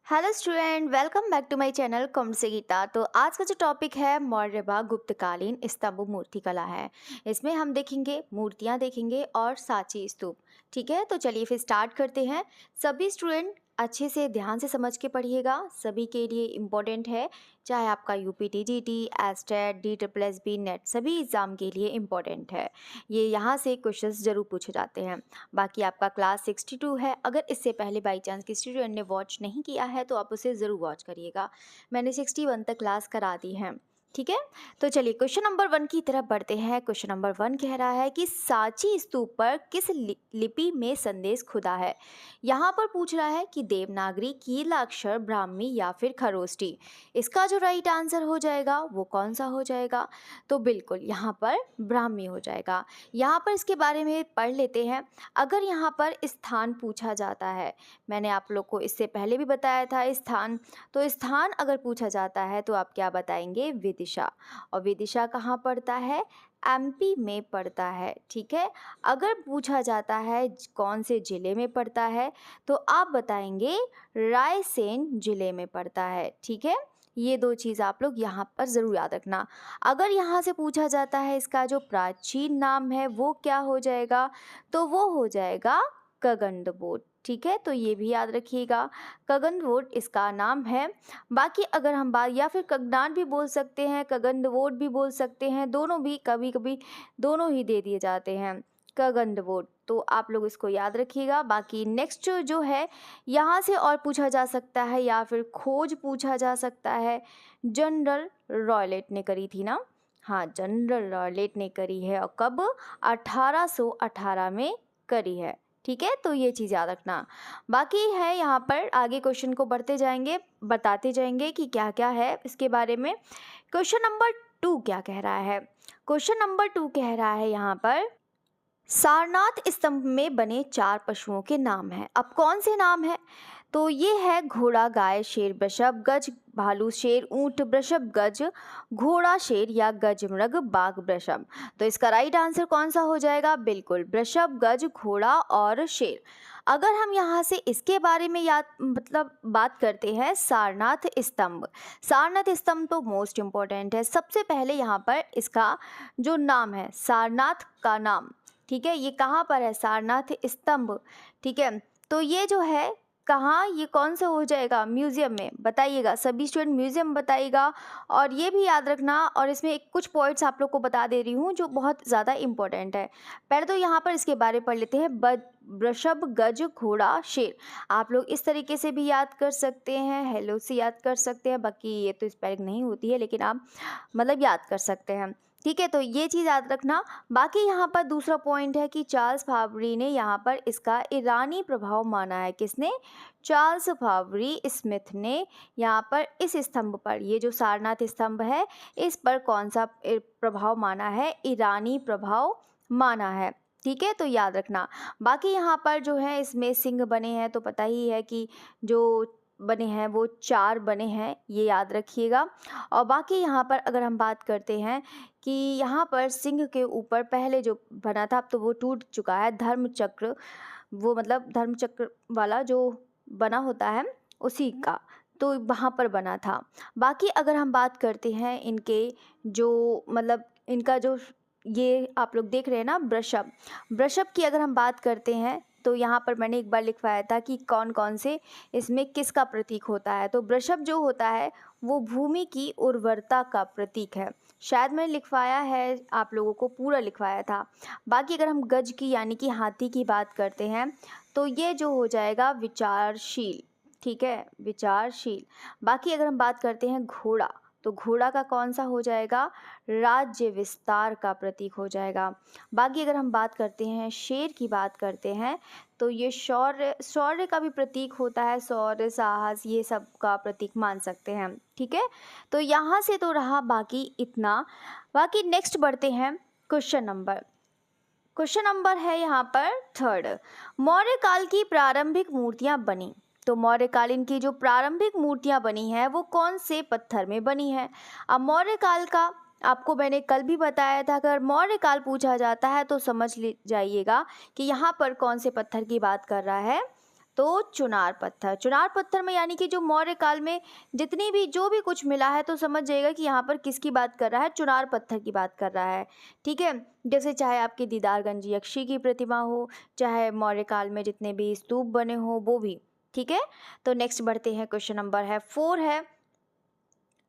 Hello student, welcome back to my channel कॉम से गीता। तो आज का जो टॉपिक है मौर्यवा गुप्तकालीन स्तंभ मूर्ति कला है। इसमें हम देखेंगे मूर्तियां देखेंगे और सांची स्तूप। ठीक है, तो चलिए फिर स्टार्ट करते हैं। सभी स्टूडेंट अच्छे से ध्यान से समझ के पढ़िएगा, सभी के लिए इम्पोर्टेंट है। चाहे आपका यूपीटीजीटी, एस्टेट, DSSB नेट, सभी एग्ज़ाम के लिए इम्पोर्टेंट है। ये यहाँ से क्वेश्चंस जरूर पूछे जाते हैं। बाकी आपका क्लास 62 है। अगर इससे पहले बाई चांस किसी स्टूडेंट ने वॉच नहीं किया है तो आप उसे ज़रूर वॉच करिएगा। मैंने 61 तक क्लास करा दी है। ठीक है, तो चलिए क्वेश्चन नंबर 1 की तरफ बढ़ते हैं। क्वेश्चन नंबर 1 कह रहा है कि सांची स्तूप पर किस लिपि में संदेश खुदा है। यहाँ पर पूछ रहा है कि देवनागरी, कीलाक्षर, ब्राह्मी या फिर खरोष्टी। इसका जो राइट आंसर हो जाएगा वो कौन सा हो जाएगा? तो बिल्कुल यहाँ पर ब्राह्मी हो जाएगा। यहाँ पर इसके बारे में पढ़ लेते हैं। अगर यहाँ पर स्थान पूछा जाता है, मैंने आप लोग को इससे पहले भी बताया था स्थान, तो स्थान अगर पूछा जाता है तो आप क्या बताएंगे? विदिशा। और विदिशा कहाँ पड़ता है? MP में पड़ता है। ठीक है, अगर पूछा जाता है कौन से ज़िले में पड़ता है तो आप बताएंगे रायसेन ज़िले में पड़ता है। ठीक है, ये दो चीज़ आप लोग यहाँ पर ज़रूर याद रखना। अगर यहाँ से पूछा जाता है इसका जो प्राचीन नाम है वो क्या हो जाएगा, तो वो हो जाएगा कगंदबोट। ठीक है, तो ये भी याद रखिएगा, कगंदबोट इसका नाम है। बाकी अगर हम बात, या फिर कगनान भी बोल सकते हैं, कगंदबोट भी बोल सकते हैं, दोनों भी कभी कभी दोनों ही दे दिए जाते हैं, कगंदबोट। तो आप लोग इसको याद रखिएगा। बाकी नेक्स्ट जो है, यहाँ से और पूछा जा सकता है या फिर खोज पूछा जा सकता है। जनरल रॉयलेट ने करी थी ना? हाँ, जनरल रॉयलेट ने करी है। और कब? 1818 में करी है। ठीक है, तो ये चीज़ याद रखना। बाकी है यहाँ पर आगे क्वेश्चन को बढ़ते जाएंगे, बताते जाएंगे कि क्या क्या है इसके बारे में। क्वेश्चन नंबर 2 क्या कह रहा है? क्वेश्चन नंबर 2 कह रहा है यहाँ पर, सारनाथ स्तंभ में बने 4 पशुओं के नाम हैं। अब कौन से नाम है? तो ये है घोड़ा, गाय, शेर, वृषभ, गज, भालू, शेर, ऊंट, वृषभ, गज, घोड़ा, शेर या गज, मृग, बाघ, वृषभ। तो इसका राइट आंसर कौन सा हो जाएगा? बिल्कुल वृषभ, गज, घोड़ा और शेर। अगर हम यहाँ से इसके बारे में याद बात करते हैं, सारनाथ स्तंभ। सारनाथ स्तंभ तो मोस्ट इम्पॉर्टेंट है। सबसे पहले यहाँ पर इसका जो नाम है, सारनाथ का नाम, ठीक है, ये कहाँ पर है? सारनाथ स्तंभ। ठीक है, तो ये जो है कहाँ, ये कौन सा हो जाएगा? म्यूजियम में। बताइएगा, सभी स्टूडेंट म्यूजियम बताइएगा। और ये भी याद रखना, और इसमें कुछ पॉइंट्स आप लोग को बता दे रही हूँ जो बहुत ज़्यादा इंपॉर्टेंट है। पहले तो यहाँ पर इसके बारे पढ़ लेते हैं। वृषभ, गज, घोड़ा, शेर। आप लोग इस तरीके से भी याद कर सकते हैं, हेलो से याद कर सकते हैं। बाकी ये तो स्पेलिंग नहीं होती है, लेकिन आप याद कर सकते हैं। ठीक है, तो ये चीज़ याद रखना। बाकी यहाँ पर दूसरा पॉइंट है कि चार्ल्स फावरी ने यहाँ पर इसका ईरानी प्रभाव माना है। किसने? चार्ल्स फावरी स्मिथ ने यहाँ पर इस स्तंभ पर, ये जो सारनाथ स्तंभ है, इस पर कौन सा प्रभाव माना है? ईरानी प्रभाव माना है। ठीक है, तो याद रखना। बाकी यहाँ पर जो है इसमें सिंह बने हैं, तो पता ही है कि जो बने हैं वो 4 बने हैं, ये याद रखिएगा। और बाकी यहाँ पर अगर हम बात करते हैं कि यहाँ पर सिंह के ऊपर पहले जो बना था, अब तो वो टूट चुका है, धर्म चक्र, वो धर्म चक्र वाला जो बना होता है उसी का, तो वहाँ पर बना था। बाकी अगर हम बात करते हैं इनके जो इनका जो, ये आप लोग देख रहे हैं ना, वृषभ, वृषभ की अगर हम बात करते हैं तो यहाँ पर मैंने एक बार लिखवाया था कि कौन कौन से इसमें किसका प्रतीक होता है। तो वृषभ जो होता है वो भूमि की उर्वरता का प्रतीक है। शायद मैंने लिखवाया है, आप लोगों को पूरा लिखवाया था। बाकी अगर हम गज की यानी कि हाथी की बात करते हैं तो ये जो हो जाएगा विचारशील। ठीक है, विचारशील। बाकी अगर हम बात करते हैं घोड़ा, तो घोड़ा का कौन सा हो जाएगा? राज्य विस्तार का प्रतीक हो जाएगा। बाकी अगर हम बात करते हैं शेर की बात करते हैं तो ये शौर्य का भी प्रतीक होता है, शौर्य, साहस, ये सब का प्रतीक मान सकते हैं। ठीक है, तो यहाँ से तो रहा बाकी इतना। बाकी नेक्स्ट बढ़ते हैं। क्वेश्चन नंबर है यहाँ पर 3, मौर्य काल की प्रारंभिक मूर्तियाँ बनी। तो मौर्यकालीन की जो प्रारंभिक मूर्तियां बनी हैं वो कौन से पत्थर में बनी हैं? अब मौर्य काल का आपको मैंने कल भी बताया था, अगर मौर्य काल पूछा जाता है तो समझ ले जाइएगा कि यहाँ पर कौन से पत्थर की बात कर रहा है। तो चुनार पत्थर में यानी कि जो मौर्य काल में जितनी भी जो भी कुछ मिला है तो समझ जाइएगा कि यहाँ पर किसकी बात कर रहा है, चुनार पत्थर की बात कर रहा है। ठीक है, जैसे चाहे आपकी दीदारगंज यक्षी की प्रतिमा हो, चाहे मौर्य काल में जितने भी स्तूप बने हो वो भी। ठीक है, तो नेक्स्ट बढ़ते हैं, क्वेश्चन नंबर है 4 है,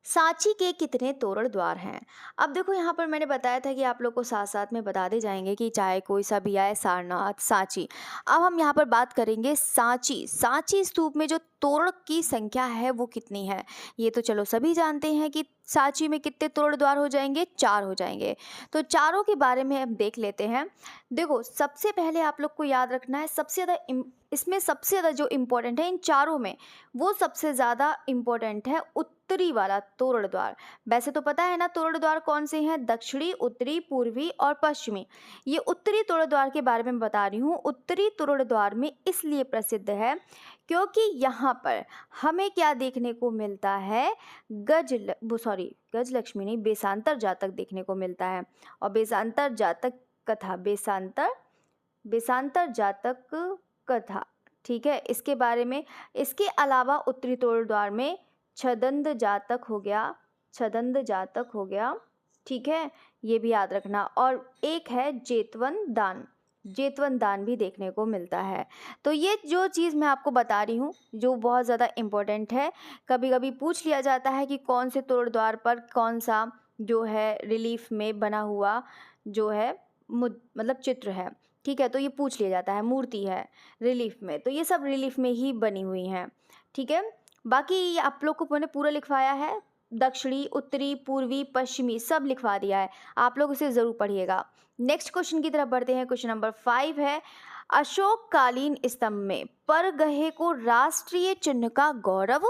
सांची के कितने तोरण द्वार हैं। अब देखो यहाँ पर मैंने बताया था कि आप लोग को साथ साथ में बताते जाएंगे कि चाहे कोई सा भी आए, सारनाथ, सांची। अब हम यहाँ पर बात करेंगे सांची स्तूप में जो तोरण की संख्या है वो कितनी है। ये तो चलो सभी जानते हैं कि सांची में कितने तोरण द्वार हो जाएंगे, 4 हो जाएंगे। तो चारों के बारे में हम देख लेते हैं। देखो सबसे पहले आप लोग को याद रखना है, सबसे ज़्यादा इसमें सबसे ज़्यादा जो इम्पोर्टेंट है इन चारों में, वो सबसे ज़्यादा इम्पोर्टेंट है उत्तरी वाला तोरण द्वार। वैसे तो पता है ना तोरण द्वार कौन से हैं, दक्षिणी, उत्तरी, पूर्वी और पश्चिमी। ये उत्तरी तोरण द्वार के बारे में बता रही हूँ। उत्तरी तोरण द्वार में इसलिए प्रसिद्ध है क्योंकि यहाँ पर हमें क्या देखने को मिलता है, गज लक्ष्मी नहीं, बेसांतर जातक देखने को मिलता है। और बेसांतर जातक कथा, बेसांतर जातक कथा, ठीक है, इसके बारे में। इसके अलावा उत्तरी तोरण द्वार में छदंत जातक हो गया, ठीक है, ये भी याद रखना। और एक है जेतवन दान भी देखने को मिलता है। तो ये जो चीज़ मैं आपको बता रही हूँ जो बहुत ज़्यादा इम्पोर्टेंट है, कभी कभी पूछ लिया जाता है कि कौन से तोरण द्वार पर कौन सा जो है रिलीफ में बना हुआ जो है मतलब चित्र है। ठीक है, तो ये पूछ लिया जाता है, मूर्ति है रिलीफ में, तो ये सब रिलीफ में ही बनी हुई हैं। ठीक है, बाकी आप लोग को मैंने पूरा लिखवाया है, दक्षिणी, उत्तरी, पूर्वी, पश्चिमी सब लिखवा दिया है, आप लोग उसे ज़रूर पढ़िएगा। नेक्स्ट क्वेश्चन की तरफ बढ़ते हैं। क्वेश्चन नंबर 5 है, अशोककालीन स्तंभ में परगहे को राष्ट्रीय चिन्ह का गौरव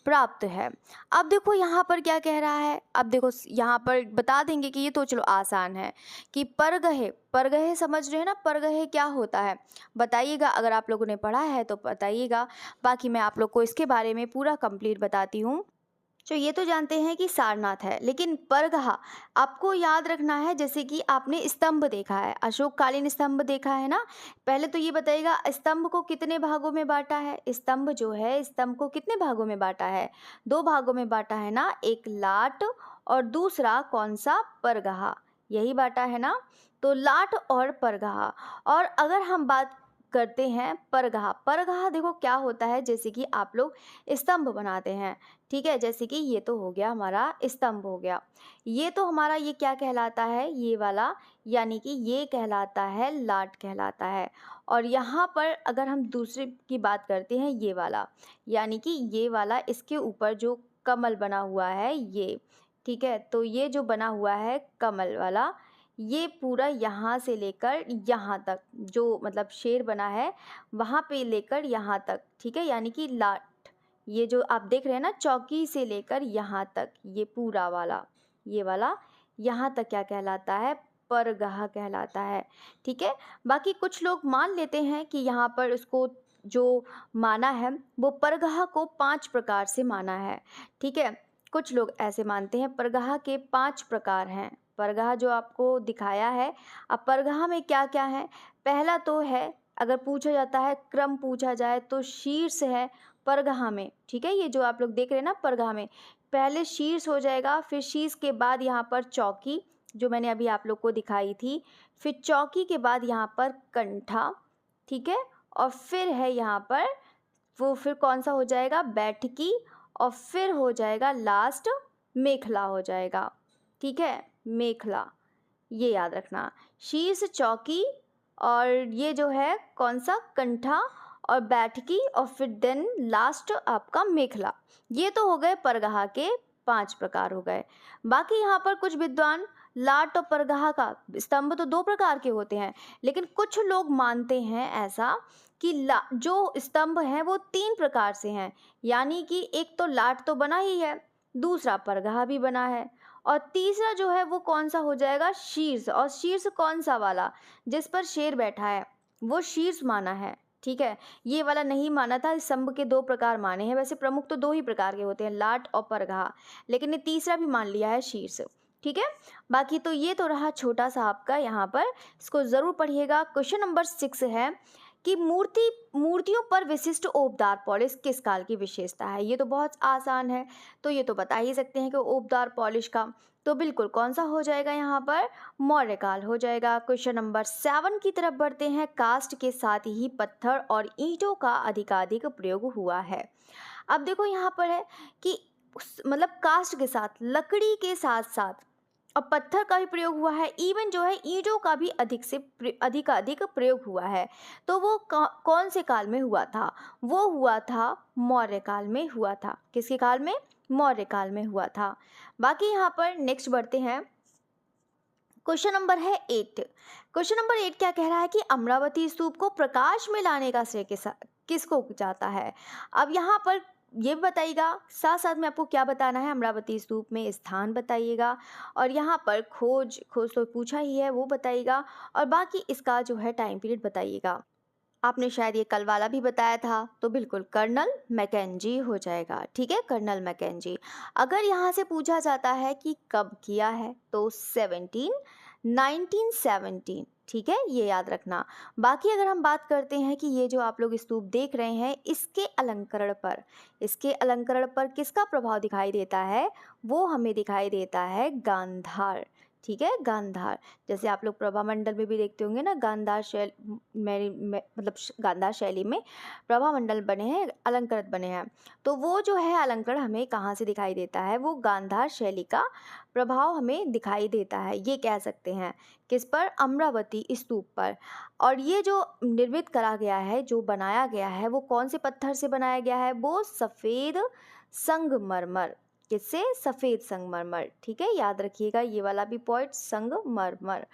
प्राप्त है। अब देखो यहाँ पर क्या कह रहा है, अब देखो यहाँ पर बता देंगे कि ये तो चलो आसान है कि परगहे समझ रहे हैं ना, परगहे क्या होता है बताइएगा, अगर आप लोगों ने पढ़ा है तो बताइएगा, बाकी मैं आप लोग को इसके बारे में पूरा कंप्लीट बताती हूँ। तो ये तो जानते हैं कि सारनाथ है, लेकिन परगहा आपको याद रखना है। जैसे कि आपने स्तंभ देखा है, अशोककालीन स्तंभ देखा है ना, पहले तो ये बताइएगा स्तंभ को कितने भागों में बांटा है। स्तंभ जो है, स्तंभ को कितने भागों में बांटा है, 2 भागों में बांटा है ना, एक लाट और दूसरा कौन सा, परगहा, यही बांटा है ना। तो लाट और परगहा। और अगर हम बात करते हैं परगहा देखो क्या होता है, जैसे कि आप लोग स्तंभ बनाते हैं, ठीक है, जैसे कि ये तो हो गया हमारा स्तंभ हो गया, ये तो हमारा ये क्या कहलाता है, ये वाला, यानी कि ये कहलाता है लाट कहलाता है। और यहाँ पर अगर हम दूसरे की बात करते हैं, ये वाला, यानी कि ये वाला, इसके ऊपर जो कमल बना हुआ है ये, ठीक है, तो ये जो बना हुआ है कमल वाला, ये पूरा यहाँ से लेकर यहाँ तक जो मतलब शेर बना है वहाँ पे लेकर यहाँ तक, ठीक है, यानी कि लाट, ये जो आप देख रहे हैं ना चौकी से लेकर यहाँ तक, ये पूरा वाला, ये वाला यहाँ तक क्या कहलाता है, परगहा कहलाता है। ठीक है, बाकी कुछ लोग मान लेते हैं कि यहाँ पर उसको जो माना है वो परगहा को 5 प्रकार से माना है। ठीक है, कुछ लोग ऐसे मानते हैं, परगहा के 5 प्रकार हैं। परगहा जो आपको दिखाया है, अब परगहा में क्या क्या है, पहला तो है, अगर पूछा जाता है क्रम पूछा जाए तो शीर्ष है परगहा में। ठीक है, ये जो आप लोग देख रहे हैं ना परगहा में, पहले शीर्ष हो जाएगा, फिर शीर्ष के बाद यहाँ पर चौकी जो मैंने अभी आप लोग को दिखाई थी, फिर चौकी के बाद यहाँ पर कंठा, ठीक है, और फिर है यहाँ पर वो फिर कौन सा हो जाएगा, बैठकी, और फिर हो जाएगा लास्ट मेखला हो जाएगा। ठीक है, मेखला, ये याद रखना, शीर्ष, चौकी, और ये जो है कौन सा, कंठा और बैठकी, और फिर देन लास्ट आपका मेखला। ये तो हो गए परगहा के 5 प्रकार हो गए। बाकी यहाँ पर कुछ विद्वान लाट और परगहा का स्तंभ तो 2 प्रकार के होते हैं, लेकिन कुछ लोग मानते हैं ऐसा कि जो स्तंभ हैं वो 3 प्रकार से हैं, यानी कि एक तो लाट तो बना ही है, दूसरा परगहा भी बना है, और तीसरा जो है वो कौन सा हो जाएगा, शीर्ष। और शीर्ष कौन सा वाला, जिस पर शेर बैठा है वो शीर्ष माना है। ठीक है, ये वाला नहीं माना था, स्तंभ के 2 प्रकार माने हैं, वैसे प्रमुख तो 2 ही प्रकार के होते हैं, लाट और परगहा, लेकिन ये तीसरा भी मान लिया है, शीर्ष। ठीक है, बाकी तो ये तो रहा छोटा सा आपका यहाँ पर, इसको ज़रूर पढ़िएगा। क्वेश्चन नंबर 6 है कि मूर्तियों पर विशिष्ट ओपदार पॉलिश किस काल की विशेषता है। ये तो बहुत आसान है, तो ये तो बता ही सकते हैं कि ओपदार पॉलिश का, तो बिल्कुल कौन सा हो जाएगा यहाँ पर, मौर्य काल हो जाएगा। क्वेश्चन नंबर 7 की तरफ बढ़ते हैं। कास्ट के साथ ही पत्थर और ईंटों का अधिकाधिक प्रयोग हुआ है। अब देखो यहाँ पर है कि मतलब कास्ट के साथ, लकड़ी के साथ साथ अब पत्थर का भी प्रयोग हुआ है, इवन जो है ईंटों का भी अधिक प्रयोग हुआ है। तो वो कौन से काल में हुआ था, वो हुआ था मौर्य काल में हुआ था। किसके काल में, मौर्य काल में हुआ था। बाकी यहाँ पर नेक्स्ट बढ़ते हैं। क्वेश्चन नंबर है 8। क्वेश्चन नंबर 8 क्या कह रहा है कि अमरावती स्तूप को प्रकाश में लाने का श्रेय किसको जाता है। अब यहाँ पर ये बताइएगा, साथ साथ में आपको क्या बताना है, अमरावती स्तूप में स्थान बताइएगा, और यहाँ पर खोज तो पूछा ही है, वो बताइएगा, और बाकी इसका जो है टाइम पीरियड बताइएगा। आपने शायद ये कल वाला भी बताया था, तो बिल्कुल कर्नल मैकेंजी हो जाएगा। ठीक है, कर्नल मैकेंजी। अगर यहाँ से पूछा जाता है कि कब किया है, तो 1917। ठीक है, ये याद रखना। बाकी अगर हम बात करते हैं कि ये जो आप लोग स्तूप देख रहे हैं, इसके अलंकरण पर किसका प्रभाव दिखाई देता है, वो हमें दिखाई देता है गांधार। ठीक है, गांधार। जैसे आप लोग प्रभा मंडल में भी देखते होंगे ना, गांधार शैली मतलब गांधार शैली में प्रभा मंडल बने हैं, अलंकृत बने हैं। तो वो जो है अलंकरण हमें कहाँ से दिखाई देता है, वो गांधार शैली का प्रभाव हमें दिखाई देता है, ये कह सकते हैं। किस पर, अमरावती स्तूप पर। और ये जो निर्मित करा गया है, जो बनाया गया है, वो कौन से पत्थर से बनाया गया है, वो सफ़ेद संगमरमर। किससे, सफ़ेद संगमरमर। ठीक है, याद रखिएगा ये वाला भी पॉइंट, संगमरमर,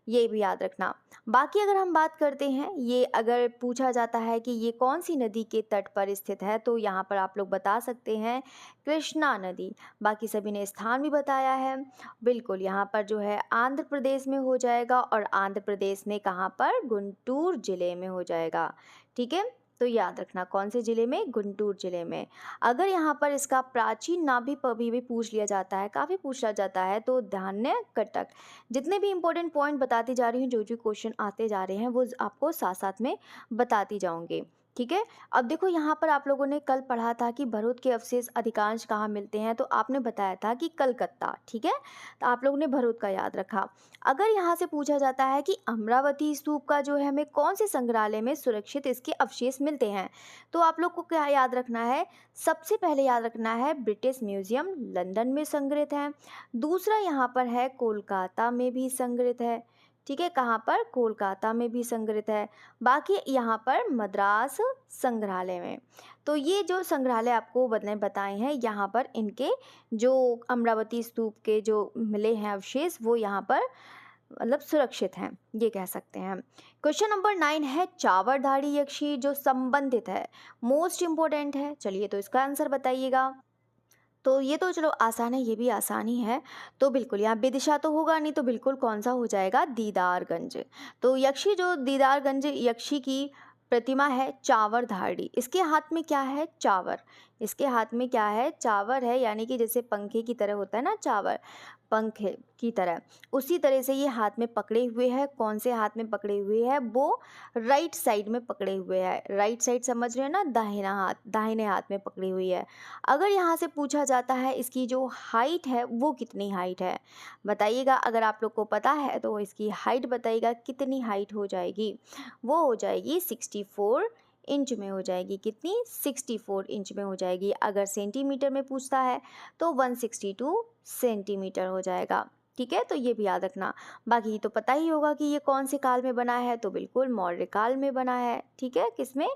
ये भी याद रखना। बाकी अगर हम बात करते हैं, ये अगर पूछा जाता है कि ये कौन सी नदी के तट पर स्थित है, तो यहाँ पर आप लोग बता सकते हैं कृष्णा नदी। बाकी सभी ने स्थान भी बताया है, बिल्कुल यहाँ पर जो है आंध्र प्रदेश में हो जाएगा, और आंध्र प्रदेश में कहाँ पर, गुंटूर जिले में हो जाएगा। ठीक है, तो याद रखना कौन से जिले में, गुंटूर जिले में। अगर यहाँ पर इसका प्राचीन नाम भी पूछ लिया जाता है, काफ़ी पूछा जाता है, तो धान्य कटक। जितने भी इंपॉर्टेंट पॉइंट बताती जा रही हूँ, जो जो क्वेश्चन आते जा रहे हैं, वो आपको साथ साथ में बताती जाऊँगी। ठीक है, अब देखो यहाँ पर आप लोगों ने कल पढ़ा था कि भरूच के अवशेष अधिकांश कहाँ मिलते हैं, तो आपने बताया था कि कलकत्ता। ठीक है, तो आप लोगों ने भरूच का याद रखा। अगर यहाँ से पूछा जाता है कि अमरावती स्तूप का जो है हमें कौन से संग्रहालय में सुरक्षित इसके अवशेष मिलते हैं, तो आप लोग को क्या याद रखना है, सबसे पहले याद रखना है ब्रिटिश म्यूजियम लंदन में संग्रहित है। दूसरा यहाँ पर है कोलकाता में भी संग्रहित है। ठीक है, कहाँ पर, कोलकाता में भी संग्रहित है। बाकी यहाँ पर मद्रास संग्रहालय में। तो ये जो संग्रहालय आपको बताए हैं, यहाँ पर इनके जो अमरावती स्तूप के जो मिले हैं अवशेष, वो यहाँ पर मतलब सुरक्षित हैं, ये कह सकते हैं। क्वेश्चन नंबर 9 है चावरधारी यक्षी जो संबंधित है, मोस्ट इम्पोर्टेंट है। चलिए, तो इसका आंसर बताइएगा। तो ये तो चलो आसान है, ये भी आसान ही है। तो बिल्कुल यहाँ विदिशा तो होगा नहीं, तो बिल्कुल कौन सा हो जाएगा, दीदारगंज। तो यक्षी जो दीदारगंज यक्षी की प्रतिमा है चावरधारी, इसके हाथ में क्या है, चावर। इसके हाथ में क्या है, चावर है, यानी कि जैसे पंखे की तरह होता है ना चावर, पंखे की तरह, उसी तरह से ये हाथ में पकड़े हुए है। कौन से हाथ में पकड़े हुए है, वो राइट साइड में पकड़े हुए है। राइट साइड समझ रहे हैं ना, दाहिने हाथ में पकड़ी हुई है। अगर यहाँ से पूछा जाता है इसकी जो हाइट है, वो कितनी हाइट है, बताइएगा। अगर आप लोग को पता है तो इसकी हाइट बताइएगा, कितनी हाइट हो जाएगी, वो हो जाएगी 64 इंच में हो जाएगी। कितनी, 64 इंच में हो जाएगी। अगर सेंटीमीटर में पूछता है तो 162 सेंटीमीटर हो जाएगा। ठीक है, तो ये भी याद रखना। बाकी तो पता ही होगा कि ये कौन से काल में बना है, तो बिल्कुल मौर्य काल में बना है। ठीक है, किसमें,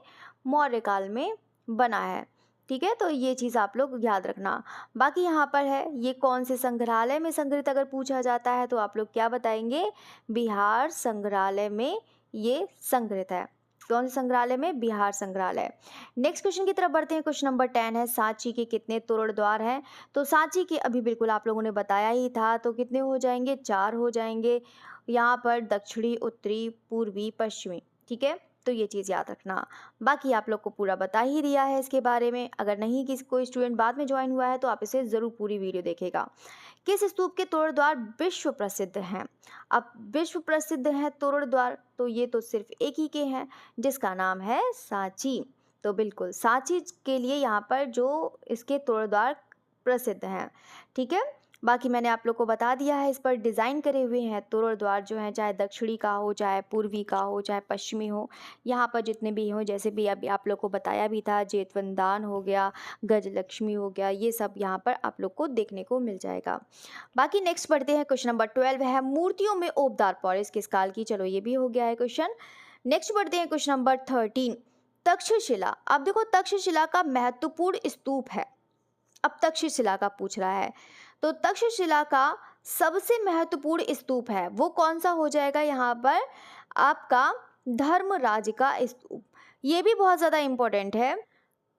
मौर्य काल में बना है। ठीक है, तो ये चीज़ आप लोग याद रखना। बाकी यहाँ पर है ये कौन से संग्रहालय में संग्रहित अगर पूछा जाता है, तो आप लोग क्या बताएंगे, बिहार संग्रहालय में ये संग्रहित है। कौन से संग्रहालय में, बिहार संग्रहालय। नेक्स्ट क्वेश्चन की तरफ बढ़ते हैं। क्वेश्चन नंबर 10 है सांची के कितने तोरण द्वार हैं, तो सांची के अभी बिल्कुल आप लोगों ने बताया ही था, तो कितने हो जाएंगे, 4 हो जाएंगे। यहाँ पर दक्षिणी, उत्तरी, पूर्वी, पश्चिमी। ठीक है, तो ये चीज़ याद रखना। बाकी आप लोग को पूरा बता ही दिया है इसके बारे में। अगर नहीं किसी कोई स्टूडेंट बाद में ज्वाइन हुआ है तो आप इसे ज़रूर पूरी वीडियो देखेगा। किस स्तूप के तोरण द्वार विश्व प्रसिद्ध हैं? अब विश्व प्रसिद्ध है तोरण द्वार, तो ये तो सिर्फ एक ही के हैं जिसका नाम है सांची। तो बिल्कुल सांची के लिए यहाँ पर जो इसके तोरण द्वार प्रसिद्ध हैं। ठीक है, बाकी मैंने आप लोग को बता दिया है। इस पर डिज़ाइन करे हुए हैं तोरण द्वार जो हैं, चाहे दक्षिणी का हो, चाहे पूर्वी का हो, चाहे पश्चिमी हो। यहाँ पर जितने भी हों, जैसे भी अभी आप लोग को बताया भी था, जेतवंदान हो गया, गजलक्ष्मी हो गया, ये सब यहाँ पर आप लोग को देखने को मिल जाएगा। बाकी नेक्स्ट पढ़ते हैं। क्वेश्चन नंबर 12 है मूर्तियों में ओबदार पॉलिश किस काल की? चलो ये भी हो गया है क्वेश्चन। नेक्स्ट पढ़ते हैं क्वेश्चन नंबर 13, तक्षशिला। अब देखो तक्षशिला का महत्वपूर्ण स्तूप है। अब तक्षशिला का पूछ रहा है, तो तक्षशिला का सबसे महत्वपूर्ण स्तूप है वो कौन सा हो जाएगा? यहाँ पर आपका धर्मराज का स्तूप। ये भी बहुत ज़्यादा इम्पोर्टेंट है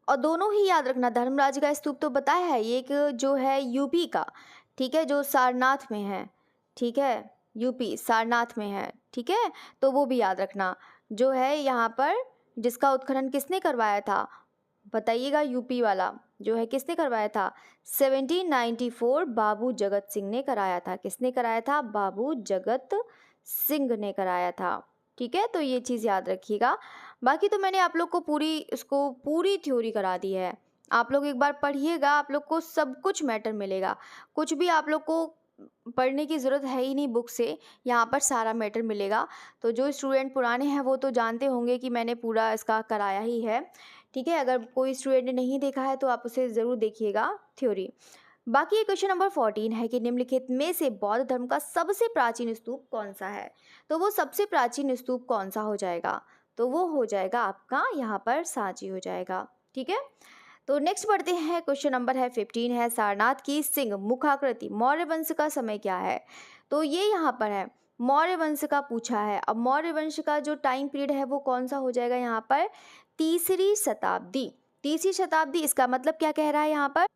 और दोनों ही याद रखना। धर्मराज का स्तूप तो बताया है, ये एक जो है यूपी का, ठीक है, जो सारनाथ में है। ठीक है, यूपी सारनाथ में है। ठीक है, तो वो भी याद रखना। जो है यहाँ पर जिसका उत्खनन किसने करवाया था बताइएगा? यूपी वाला जो है किसने करवाया था? 1794 बाबू जगत सिंह ने कराया था। किसने कराया था? बाबू जगत सिंह ने कराया था। ठीक है, तो ये चीज़ याद रखिएगा। बाकी तो मैंने आप लोग को पूरी थ्योरी करा दी है। आप लोग एक बार पढ़िएगा, आप लोग को सब कुछ मैटर मिलेगा। कुछ भी आप लोग को पढ़ने की ज़रूरत है ही नहीं बुक से, यहाँ पर सारा मैटर मिलेगा। तो जो स्टूडेंट पुराने हैं वो तो जानते होंगे कि मैंने पूरा इसका कराया ही है। ठीक है, अगर कोई स्टूडेंट ने नहीं देखा है तो आप उसे ज़रूर देखिएगा थ्योरी। बाकी क्वेश्चन नंबर 14 है कि निम्नलिखित में से बौद्ध धर्म का सबसे प्राचीन स्तूप कौन सा है? तो वो सबसे प्राचीन स्तूप कौन सा हो जाएगा? तो वो हो जाएगा आपका यहाँ पर सांची हो जाएगा। ठीक है, तो नेक्स्ट पढ़ते हैं। क्वेश्चन नंबर है 15 है सारनाथ की सिंह मुखाकृति मौर्य वंश का समय क्या है? तो ये यहाँ पर है मौर्य वंश का पूछा है। अब मौर्य वंश का जो टाइम पीरियड है वो कौन सा हो जाएगा? यहाँ पर तीसरी शताब्दी। तीसरी शताब्दी, इसका मतलब क्या कह रहा है यहाँ पर?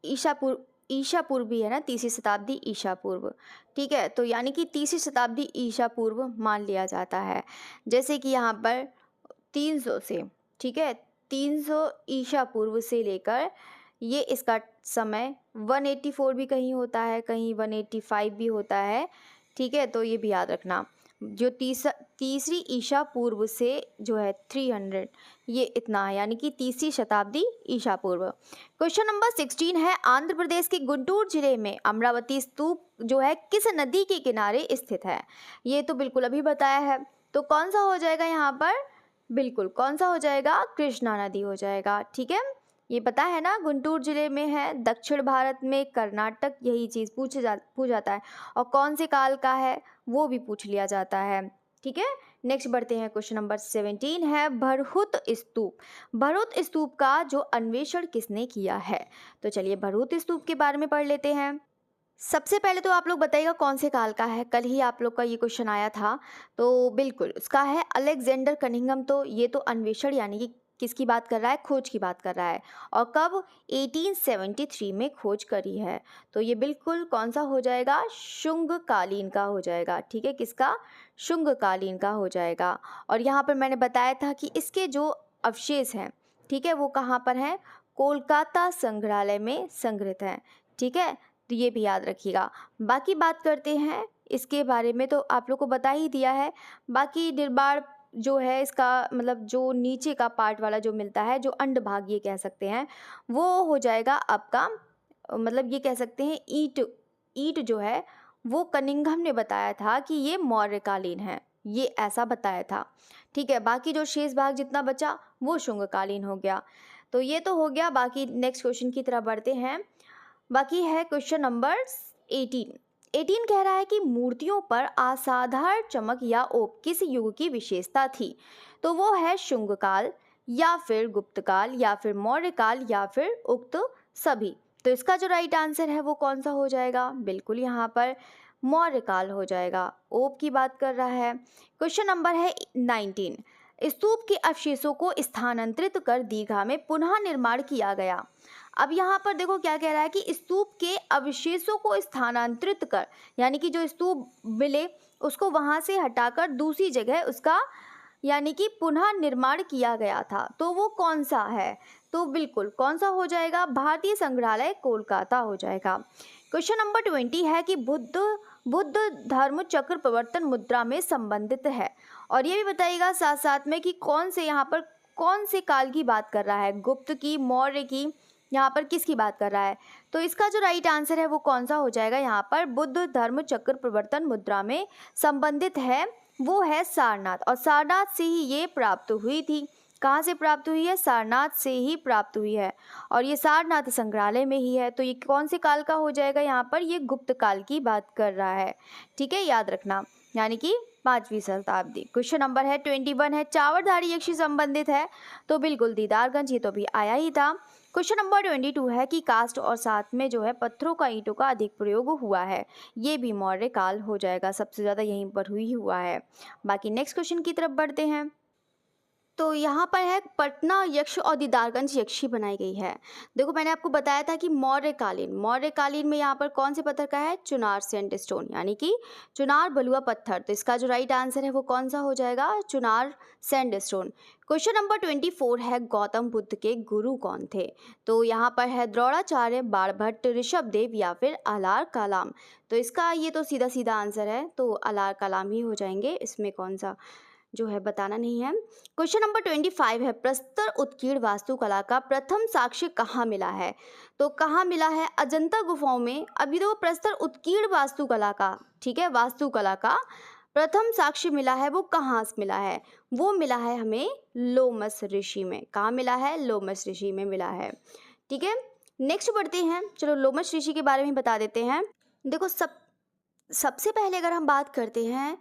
ईशा पूर्व भी है ना, तीसरी शताब्दी ईशा पूर्व। ठीक है, तो यानी कि तीसरी शताब्दी ईशा पूर्व मान लिया जाता है। जैसे कि यहाँ पर 300 से, ठीक है, 300 ईशा पूर्व से लेकर ये इसका समय 184 भी कहीं होता है, कहीं 185 भी होता है। ठीक है, तो ये भी याद रखना। जो तीसरी ईशा पूर्व से जो है 300, ये इतना है, यानी कि तीसरी शताब्दी ईशा पूर्व। क्वेश्चन नंबर 16 है आंध्र प्रदेश के गुंटूर जिले में अमरावती स्तूप जो है किस नदी के किनारे स्थित है? ये तो बिल्कुल अभी बताया है, तो कौन सा हो जाएगा यहाँ पर? बिल्कुल कौन सा हो जाएगा? कृष्णा नदी हो जाएगा। ठीक है, ये पता है ना, गुंटूर जिले में है, दक्षिण भारत में, कर्नाटक, यही चीज़ पूछ जाता है। और कौन से काल का है वो भी पूछ लिया जाता है। ठीक है, नेक्स्ट बढ़ते हैं। क्वेश्चन नंबर 17 है भरहुत स्तूप। भरहुत स्तूप का जो अन्वेषण किसने किया है? तो चलिए भरहुत स्तूप के बारे में पढ़ लेते हैं। सबसे पहले तो आप लोग बताइएगा कौन से काल का है? कल ही आप लोग का ये क्वेश्चन आया था, तो बिल्कुल उसका है अलेक्जेंडर कनिंघम। तो ये तो अन्वेषण यानी कि किसकी बात कर रहा है? खोज की बात कर रहा है। और कब? 1873 में खोज करी है। तो ये बिल्कुल कौन सा हो जाएगा? शुंग कालीन का हो जाएगा। ठीक है, किसका? शुंग कालीन का हो जाएगा। और यहाँ पर मैंने बताया था कि इसके जो अवशेष हैं, ठीक है, वो कहाँ पर हैं? कोलकाता संग्रहालय में संग्रहित हैं। ठीक है, तो ये भी याद रखिएगा। बाकी बात करते हैं इसके बारे में, तो आप लोग को बता ही दिया है। बाकी निर्माण जो है इसका मतलब जो नीचे का पार्ट वाला जो मिलता है, जो अंडभाग ये कह सकते हैं, वो हो जाएगा आपका, मतलब ये कह सकते हैं ईंट जो है वो कनिंघम ने बताया था कि ये मौर्यकालीन है, ये ऐसा बताया था। ठीक है, बाकी जो शेष भाग जितना बचा वो शुंगकालीन हो गया। तो ये तो हो गया। बाकी नेक्स्ट क्वेश्चन की तरफ बढ़ते हैं। बाकी है क्वेश्चन नंबर 18 कह रहा है कि मूर्तियों पर असाधारण चमक या ओप किस युग की विशेषता थी? तो वो है शुंग काल, या फिर गुप्त काल, या फिर मौर्य काल, या फिर उक्त सभी। तो इसका जो राइट आंसर है वो कौन सा हो जाएगा? बिल्कुल यहाँ पर मौर्य काल हो जाएगा। ओप की बात कर रहा है। क्वेश्चन नंबर है 19, स्तूप के अवशेषों को स्थानांतरित कर दीघा में पुनः निर्माण किया गया। अब यहाँ पर देखो क्या कह रहा है कि स्तूप के अवशेषों को स्थानांतरित कर, यानी कि जो स्तूप मिले उसको वहाँ से हटाकर दूसरी जगह उसका यानी कि पुनः निर्माण किया गया था, तो वो कौन सा है? तो बिल्कुल कौन सा हो जाएगा? भारतीय संग्रहालय कोलकाता हो जाएगा। क्वेश्चन नंबर 20 है कि बुद्ध धर्म चक्र प्रवर्तन मुद्रा में संबंधित है, और ये भी बताइएगा साथ साथ में कि कौन से यहाँ पर कौन से काल की बात कर रहा है, गुप्त की, मौर्य की, यहाँ पर किसकी बात कर रहा है? तो इसका जो राइट आंसर है वो कौन सा हो जाएगा? यहाँ पर बुद्ध धर्म चक्र प्रवर्तन मुद्रा में संबंधित है, वो है सारनाथ, और सारनाथ से ही ये प्राप्त हुई थी। कहाँ से प्राप्त हुई है? सारनाथ से ही प्राप्त हुई है, और ये सारनाथ संग्रहालय में ही है। तो ये कौन से काल का हो जाएगा? यहाँ पर ये गुप्त काल की बात कर रहा है, ठीक है, याद रखना, यानी कि 5वीं शताब्दी। क्वेश्चन नंबर है 21 है, चावरधारी यक्षी संबंधित है, तो बिल्कुल दीदारगंज, ये तो भी आया ही था। क्वेश्चन नंबर 22 है कि कास्ट और साथ में जो है पत्थरों का, ईंटों का अधिक प्रयोग हुआ है, ये भी मौर्य काल हो जाएगा, सबसे ज़्यादा यहीं पर हुआ है। बाकी नेक्स्ट क्वेश्चन की तरफ बढ़ते हैं। तो यहाँ पर है पटना यक्ष और दीदारगंज यक्षी बनाई गई है। देखो मैंने आपको बताया था कि मौर्यकालीन में यहाँ पर कौन से पत्थर का है? चुनार सैंडस्टोन, यानी कि चुनार बलुआ पत्थर। तो इसका जो राइट आंसर है वो कौन सा हो जाएगा? चुनार सैंडस्टोन। क्वेश्चन नंबर 24 है, गौतम बुद्ध के गुरु कौन थे? तो यहाँ पर है द्रोणाचार्य, बाणभट्ट, ऋषभदेव या फिर अलार कलाम। तो इसका ये तो सीधा सीधा आंसर है, तो अलार कलाम ही हो जाएंगे, इसमें कौन सा जो है बताना नहीं है। क्वेश्चन नंबर 25 है, प्रस्तर उत्कीर्ण वास्तुकला का प्रथम साक्ष्य कहाँ मिला है? तो कहाँ मिला है? अजंता गुफाओं में। अभी तो प्रस्तर उत्कीर्ण वास्तुकला का, ठीक है, वास्तुकला का प्रथम साक्ष्य मिला है, वो कहाँ से मिला है? वो मिला है हमें लोमस ऋषि में। कहाँ मिला है? लोमस ऋषि में मिला है, ठीक है। नेक्स्ट बढ़ते हैं, चलो लोमस ऋषि के बारे में बता देते हैं। देखो सबसे पहले अगर हम बात करते हैं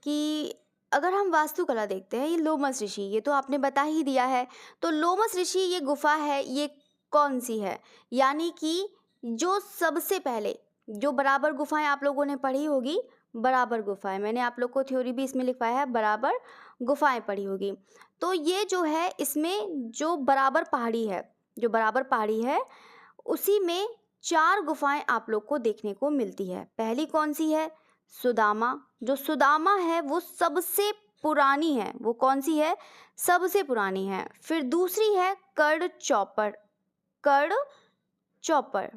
कि अगर हम वास्तुकला देखते हैं, ये लोमस ऋषि, ये तो आपने बता ही दिया है। तो लोमस ऋषि ये गुफा है, ये कौन सी है? यानी कि जो सबसे पहले, जो बराबर गुफाएं आप लोगों ने पढ़ी होगी, बराबर गुफाएं, मैंने आप लोग को थ्योरी भी इसमें लिखवाया है, बराबर गुफाएं पढ़ी होगी। तो ये जो है, इसमें जो बराबर पहाड़ी है उसी में 4 गुफाएं आप लोग को देखने को मिलती है। पहली कौन सी है? सुदामा। जो सुदामा है वो सबसे पुरानी है, वो कौन सी है? सबसे पुरानी है। फिर दूसरी है कड़ चौपर,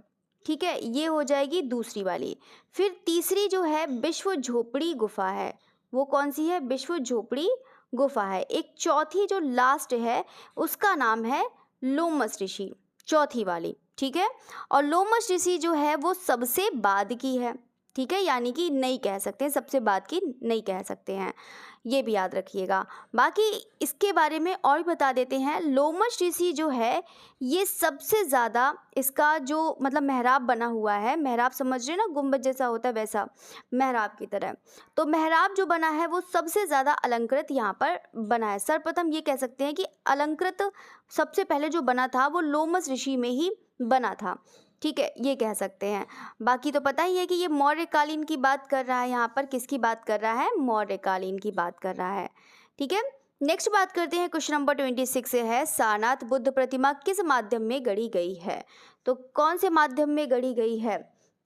ठीक है, ये हो जाएगी दूसरी वाली। फिर तीसरी जो है विश्व झोपड़ी गुफा है, वो कौन सी है? विश्व झोपड़ी गुफा है। एक चौथी जो लास्ट है उसका नाम है लोमस ऋषि, चौथी वाली, ठीक है। और लोमस ऋषि जो है वो सबसे बाद की है, ठीक है, यानी कि नहीं कह सकते हैं, सबसे बाद की नहीं कह सकते हैं, ये भी याद रखिएगा। बाकी इसके बारे में और भी बता देते हैं। लोमस ऋषि जो है ये सबसे ज़्यादा, इसका जो मतलब मेहराब बना हुआ है, मेहराब समझ रहे हैं ना, गुंबद जैसा होता है वैसा, मेहराब की तरह। तो मेहराब जो बना है वो सबसे ज़्यादा अलंकृत यहाँ पर बना है। सर्वप्रथम ये कह सकते हैं कि अलंकृत सबसे पहले जो बना था वो लोमस ऋषि में ही बना था, ठीक है, ये कह सकते हैं। बाकी तो पता ही है कि ये मौर्यकालीन की बात कर रहा है, यहाँ पर किसकी बात कर रहा है? मौर्यकालीन की बात कर रहा है, ठीक है। नेक्स्ट बात करते हैं, क्वेश्चन नंबर 26 से है, सारनाथ बुद्ध प्रतिमा किस माध्यम में गढ़ी गई है? तो कौन से माध्यम में गढ़ी गई है?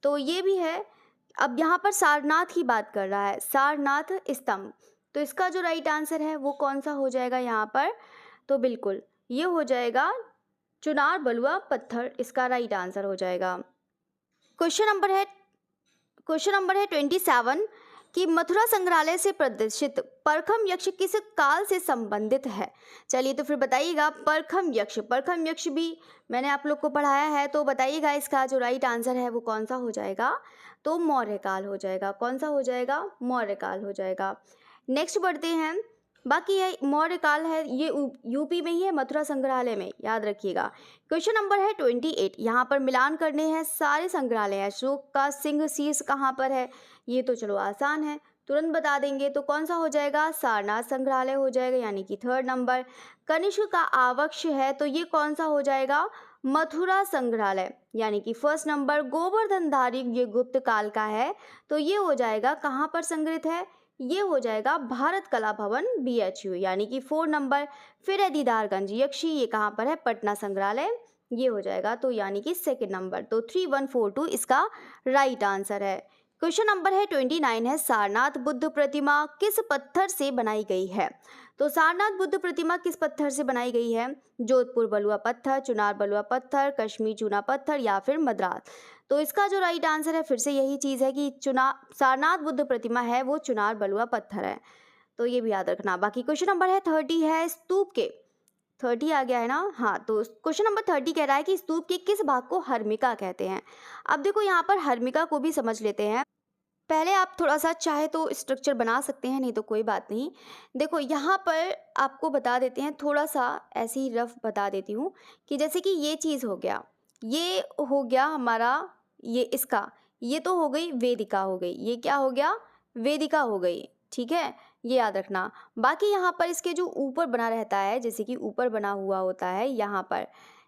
तो ये भी है, अब यहाँ पर सारनाथ की बात कर रहा है, सारनाथ स्तंभ। तो इसका जो राइट आंसर है वो कौन सा हो जाएगा यहाँ पर? तो बिल्कुल ये हो जाएगा चुनार बलुआ पत्थर, इसका राइट आंसर हो जाएगा। क्वेश्चन नंबर है 27 कि मथुरा संग्रहालय से प्रदर्शित परखम यक्ष किस काल से संबंधित है? चलिए तो फिर बताइएगा। परखम यक्ष भी मैंने आप लोग को पढ़ाया है, तो बताइएगा इसका जो राइट आंसर है वो कौन सा हो जाएगा? तो मौर्य काल हो जाएगा। कौन सा हो जाएगा? मौर्य काल हो जाएगा। नेक्स्ट बढ़ते हैं, बाकी है मौर्य काल है, ये यूपी में ही है, मथुरा संग्रहालय में, याद रखिएगा। क्वेश्चन नंबर है 28, यहाँ पर मिलान करने हैं सारे संग्रहालय। अशोक का सिंह शीर्ष कहाँ पर है? ये तो चलो आसान है, तुरंत बता देंगे। तो कौन सा हो जाएगा? सारनाथ संग्रहालय हो जाएगा, यानी कि 3rd नंबर। कनिष्क का आवक्ष है, तो ये कौन सा हो जाएगा? मथुरा संग्रहालय, यानी कि 1st नंबर। गोवर्धनधारी ये गुप्त काल का है, तो ये हो जाएगा कहाँ पर संग्रहित है? ये हो जाएगा भारत कला भवन BHU, यानी कि 4 नंबर। फिर है दीदारगंज यक्षी, ये कहाँ पर है? पटना संग्रहालय, ये हो जाएगा, तो यानी कि 2nd नंबर। तो 3142 इसका राइट आंसर है। क्वेश्चन नंबर है 29 है, सारनाथ बुद्ध प्रतिमा किस पत्थर से बनाई गई है? तो सारनाथ बुद्ध प्रतिमा किस पत्थर से बनाई गई है? जोधपुर बलुआ पत्थर, चुनार बलुआ पत्थर, कश्मीर चूना पत्थर या फिर मद्रास। तो इसका जो राइट आंसर है फिर से यही चीज़ है कि चुना सारनाथ बुद्ध प्रतिमा है वो चुनार बलुआ पत्थर है, तो ये भी याद रखना। बाकी क्वेश्चन नंबर है 30 है, स्तूप के 30 आ गया है ना, हाँ, तो क्वेश्चन नंबर 30 कह रहा है कि स्तूप के किस भाग को हर्मिका कहते हैं? अब देखो यहाँ पर हर्मिका को भी समझ लेते हैं। पहले आप थोड़ा-सा चाहे तो स्ट्रक्चर बना सकते हैं, नहीं तो कोई बात नहीं। देखो यहाँ पर आपको बता देते हैं, थोड़ा-सा ऐसे ही रफ बता देती हूँ कि जैसे कि ये चीज़ हो गया, ये हो गया हमारा, ये इसका, ये तो हो गई वेदिका हो गई, ये क्या हो गया? वेदिका हो गई, ठीक है? ये याद रखना। बाकी यहाँ पर इसके जो ऊपर बना रहता है, जैसे कि ऊपर बना हुआ होता है यहाँ पर,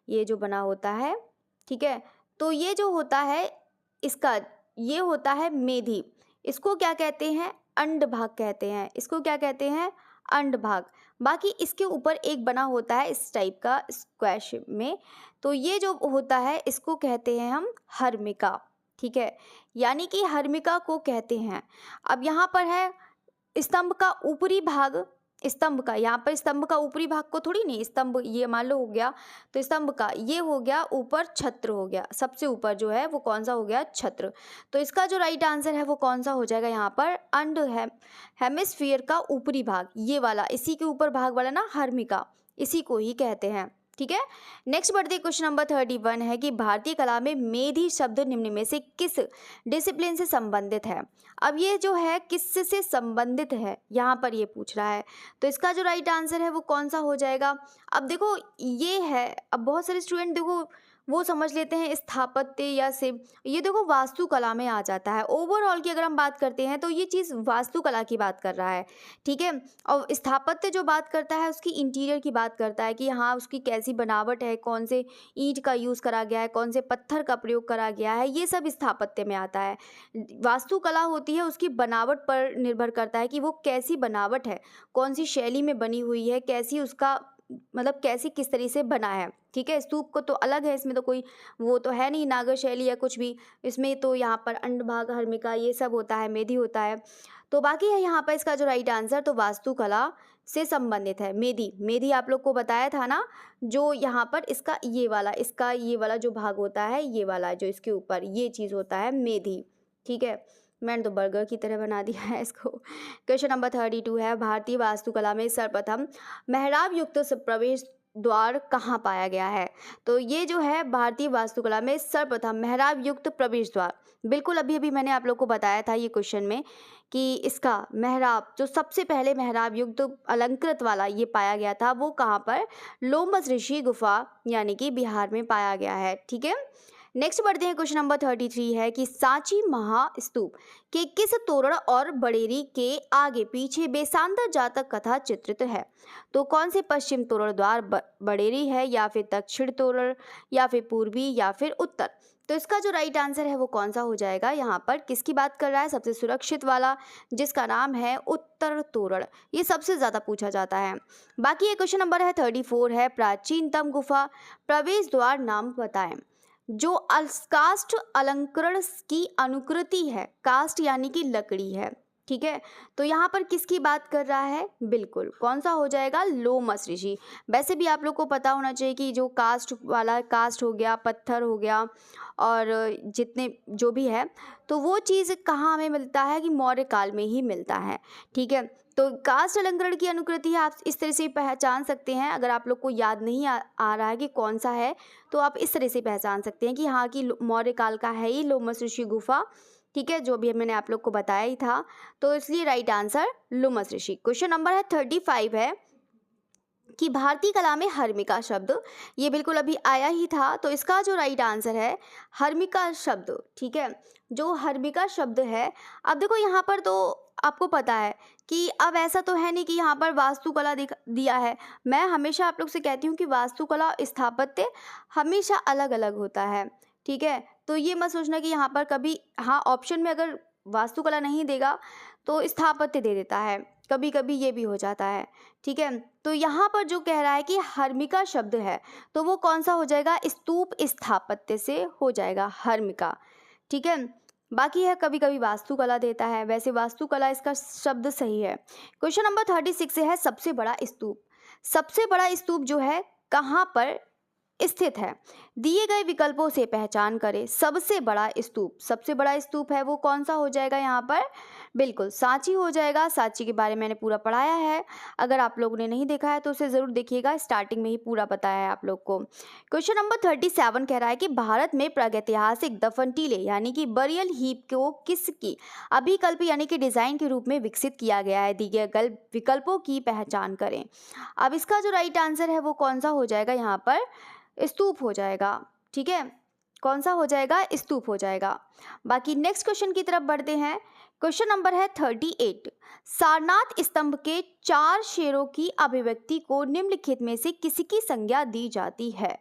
ये जो बना होता है, ठीक है? तो ये जो होता है इसका, ये होता है मेधी। इसको क्या कहते हैं? अंड भाग कहते हैं। इसको क्या कहते हैं? अंड भाग। बाकी इसके ऊपर एक बना होता है इस टाइप का स्क्वायर शेप में, तो ये जो होता है इसको कहते हैं हम हर्मिका, ठीक है? यानी कि हर्मिका को कहते हैं। अब यहाँ पर है स्तंभ का ऊपरी भाग, स्तंभ का, यहाँ पर स्तंभ का ऊपरी भाग को थोड़ी नहीं, स्तंभ ये मान लो हो गया, तो स्तंभ का ये हो गया ऊपर, छत्र हो गया, सबसे ऊपर जो है वो कौन सा हो गया? छत्र। तो इसका जो राइट आंसर है वो कौन सा हो जाएगा यहाँ पर? अंड है, हेमिस्फीयर का ऊपरी भाग, ये वाला, इसी के ऊपर भाग वाला ना हर्मिका, इसी को ही कहते हैं, ठीक है? नेक्स्ट बढ़ते क्वेश्चन नंबर 31 है कि भारतीय कला में मेधी शब्द निम्न में से किस डिसिप्लिन से संबंधित है? अब ये जो है किस से संबंधित है, यहाँ पर ये पूछ रहा है, तो इसका जो राइट आंसर है वो कौन सा हो जाएगा? अब देखो ये है, अब बहुत सारे स्टूडेंट देखो वो समझ लेते हैं स्थापत्य या से, ये देखो वास्तुकला में आ जाता है। ओवरऑल की अगर हम बात करते हैं तो ये चीज़ वास्तुकला की बात कर रहा है, ठीक है? और स्थापत्य जो बात करता है उसकी इंटीरियर की बात करता है कि हाँ उसकी कैसी बनावट है, कौन से ईंट का यूज़ करा गया है, कौन से पत्थर का प्रयोग करा गया है, ये सब स्थापत्य में आता है। वास्तुकला होती है उसकी बनावट पर निर्भर करता है कि वो कैसी बनावट है, कौन सी शैली में बनी हुई है, कैसी उसका मतलब कैसी किस तरीके से बना है, ठीक है? स्तूप को तो अलग है, इसमें तो कोई वो तो है नहीं नागर शैली या कुछ भी, इसमें तो यहाँ पर अंडभाग, हर्मिका ये सब होता है, मेधी होता है। तो बाकी है यहाँ पर इसका जो राइट आंसर तो वास्तुकला से संबंधित है मेधी। मेधी आप लोग को बताया था ना, जो यहाँ पर इसका ये वाला, इसका ये वाला जो भाग होता है, ये वाला जो इसके ऊपर ये चीज़ होता है मेधी, ठीक है? मैंने तो बर्गर की तरह बना दिया है इसको। क्वेश्चन नंबर 32 है, भारतीय वास्तुकला में सर्वप्रथम मेहराब युक्त प्रवेश द्वार कहाँ पाया गया है? तो ये जो है भारतीय वास्तुकला में सर्वप्रथम मेहराब युक्त प्रवेश द्वार, बिल्कुल अभी अभी मैंने आप लोग को बताया था ये क्वेश्चन में कि इसका मेहराब जो सबसे पहले मेहराब युक्त अलंकृत वाला ये पाया गया था, वो कहाँ पर? लोमस ऋषि गुफा यानी कि बिहार में पाया गया है, ठीक है? नेक्स्ट बढ़ते हैं क्वेश्चन नंबर 33 है कि सांची महास्तूप के किस तोरण और बड़ेरी के आगे पीछे बेसांतर जातक कथा चित्रित है? तो कौन से पश्चिम तोरण द्वार बड़ेरी है, या फिर दक्षिण तोरण, या फिर पूर्वी, या फिर उत्तर? तो इसका जो राइट आंसर है वो कौन सा हो जाएगा? यहाँ पर किसकी बात कर रहा है? सबसे सुरक्षित वाला जिसका नाम है उत्तर तोरण, ये सबसे ज़्यादा पूछा जाता है। बाकी ये क्वेश्चन नंबर है 34 है, प्राचीनतम गुफा प्रवेश द्वार नाम बताएं जो कास्ट अलंकरण की अनुकृति है, कास्ट यानी कि लकड़ी है, ठीक है? तो यहाँ पर किसकी बात कर रहा है? बिल्कुल कौन सा हो जाएगा? लोमस ऋषि। वैसे भी आप लोग को पता होना चाहिए कि जो कास्ट वाला, कास्ट हो गया, पत्थर हो गया, और जितने जो भी है, तो वो चीज़ कहाँ हमें मिलता है? कि मौर्य काल में ही मिलता है, ठीक है? तो कास्ट अलंकरण की अनुकृति आप इस तरह से पहचान सकते हैं। अगर आप लोग को याद नहीं आ रहा है कि कौन सा है, तो आप इस तरह से पहचान सकते हैं कि हाँ कि मौर्य काल का है ही लोमस ऋषि गुफा, ठीक है? जो भी मैंने आप लोग को बताया ही था, तो इसलिए राइट आंसर लोमस ऋषि। क्वेश्चन नंबर है 35 है कि भारतीय कला में हर्मिका शब्द, ये बिल्कुल अभी आया ही था, तो इसका जो राइट आंसर है हर्मिका शब्द, ठीक है? जो हर्मिका शब्द है, अब देखो यहाँ पर तो आपको पता है कि अब ऐसा तो है नहीं कि यहाँ पर वास्तुकला दिया है। मैं हमेशा आप लोग से कहती हूँ कि वास्तुकला स्थापत्य हमेशा अलग अलग होता है, ठीक है? तो ये मत सोचना कि यहाँ पर कभी, हाँ ऑप्शन में अगर वास्तुकला नहीं देगा तो स्थापत्य दे देता है, कभी कभी ये भी हो जाता है, ठीक है? तो यहाँ पर जो कह रहा है कि हर्मिका शब्द है, तो वो कौन सा हो जाएगा? स्तूप स्थापत्य से हो जाएगा हर्मिका, ठीक है? बाकी है कभी कभी वास्तुकला देता है, वैसे वास्तुकला इसका शब्द सही है। क्वेश्चन नंबर 36 है सबसे बड़ा स्तूप। सबसे बड़ा स्तूप जो है कहाँ पर स्थित है? दिए गए विकल्पों से पहचान करें सबसे बड़ा स्तूप। सबसे बड़ा स्तूप है वो कौन सा हो जाएगा यहाँ पर? बिल्कुल सांची हो जाएगा। सांची के बारे में मैंने पूरा पढ़ाया है, अगर आप लोगों ने नहीं देखा है तो उसे ज़रूर देखिएगा, स्टार्टिंग में ही पूरा बताया है आप लोग को। क्वेश्चन नंबर 37 कह रहा है कि भारत में प्रागैतिहासिक दफन टीले यानी कि बरियल हीप को किसकी अभिकल्प यानी कि डिज़ाइन के रूप में विकसित किया गया है? दिए गए विकल्पों की पहचान करें। अब इसका जो राइट आंसर है वो कौन सा हो जाएगा यहाँ पर? स्तूप हो जाएगा। ठीक है, कौन सा हो जाएगा? स्तूप हो जाएगा। बाकी नेक्स्ट क्वेश्चन की तरफ बढ़ते हैं। क्वेश्चन नंबर है 38। सारनाथ स्तंभ के 4 शेरों की अभिव्यक्ति को निम्नलिखित में से किसकी संज्ञा दी जाती है?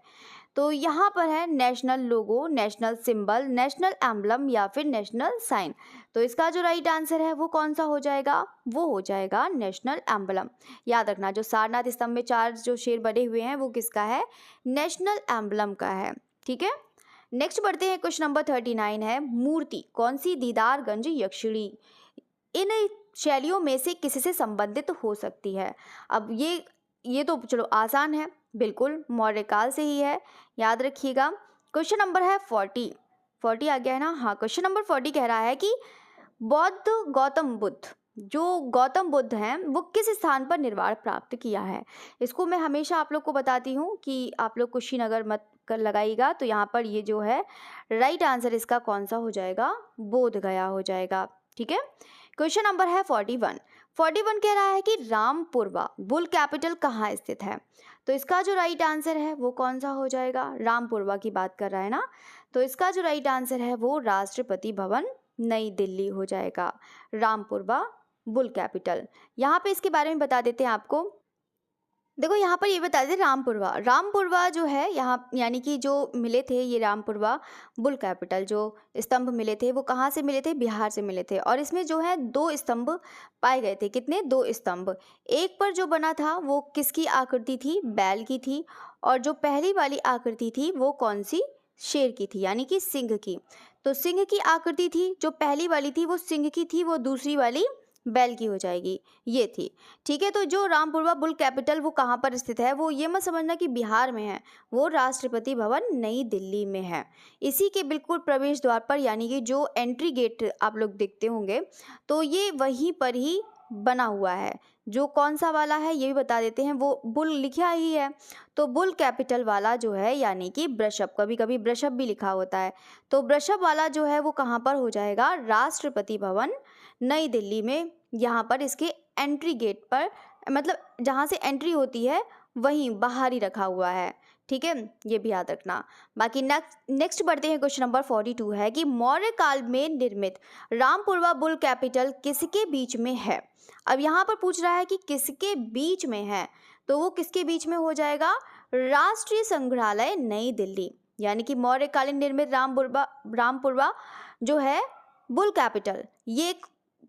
तो यहाँ पर है नेशनल लोगो, नेशनल सिंबल, नेशनल एम्बलम या फिर नेशनल साइन। तो इसका जो राइट आंसर है वो कौन सा हो जाएगा? वो हो जाएगा नेशनल एम्बलम। याद रखना जो सारनाथ स्तंभ में 4 जो शेर बने हुए हैं वो किसका है? नेशनल एम्बलम का है। ठीक है, नेक्स्ट बढ़ते हैं। क्वेश्चन नंबर 39 है मूर्ति कौन सी दीदारगंज यक्षिणी इन शैलियों में से किसी से संबंधित हो सकती है? अब ये तो चलो आसान है, बिल्कुल मौर्य काल से ही है, याद रखिएगा। क्वेश्चन नंबर है 40 आ गया है ना? हाँ, क्वेश्चन नंबर 40 कह रहा है कि गौतम बुद्ध हैं वो किस स्थान पर निर्वाण प्राप्त किया है? इसको मैं हमेशा आप लोग को बताती हूँ कि आप लोग कुशीनगर मत कर लगाइएगा। तो यहाँ पर ये जो है राइट आंसर इसका कौन सा हो जाएगा? बोध गया हो जाएगा। ठीक है, क्वेश्चन नंबर है 41 कह रहा है कि रामपुरवा बुल कैपिटल कहाँ स्थित है? तो इसका जो राइट आंसर है वो कौन सा हो जाएगा? रामपुरवा की बात कर रहा है ना, तो इसका जो राइट आंसर है वो राष्ट्रपति भवन नई दिल्ली हो जाएगा। रामपुरवा बुल कैपिटल, यहाँ पे इसके बारे में बता देते हैं आपको। देखो यहाँ पर ये बता दें, रामपुरवा जो है यहाँ यानी कि जो मिले थे ये रामपुरवा बुल कैपिटल जो स्तंभ मिले थे वो कहाँ से मिले थे? बिहार से मिले थे। और इसमें जो है 2 स्तंभ पाए गए थे। कितने? 2 स्तंभ। एक पर जो बना था वो किसकी आकृति थी? बैल की थी। और जो पहली वाली आकृति थी वो कौन सी? शेर की थी, यानी कि सिंह की। तो सिंह की आकृति थी, जो पहली वाली थी वो सिंह की थी, वो दूसरी वाली बैल की हो जाएगी, ये थी। ठीक है, तो जो रामपुरवा बुल कैपिटल वो कहाँ पर स्थित है? वो ये मत समझना कि बिहार में है, वो राष्ट्रपति भवन नई दिल्ली में है। इसी के बिल्कुल प्रवेश द्वार पर, यानी कि जो एंट्री गेट आप लोग देखते होंगे तो ये वहीं पर ही बना हुआ है। जो कौन सा वाला है ये भी बता देते हैं, वो बुल लिखा ही है। तो बुल कैपिटल वाला जो है यानी कि वृषभ, कभी कभी वृषभ भी लिखा होता है, तो वृषभ वाला जो है वो कहाँ पर हो जाएगा? राष्ट्रपति भवन नई दिल्ली में। यहाँ पर इसके एंट्री गेट पर, मतलब जहाँ से एंट्री होती है वहीं बाहर ही रखा हुआ है। ठीक है, ये भी याद रखना। बाकी नेक्स्ट बढ़ते हैं। क्वेश्चन नंबर 42 है कि मौर्य काल में निर्मित रामपुरवा बुल कैपिटल किसके बीच में है? अब यहाँ पर पूछ रहा है कि किसके बीच में है, तो वो किसके बीच में हो जाएगा? राष्ट्रीय संग्रहालय नई दिल्ली, यानी कि मौर्यकालीन निर्मित रामपुरवा जो है बुल कैपिटल ये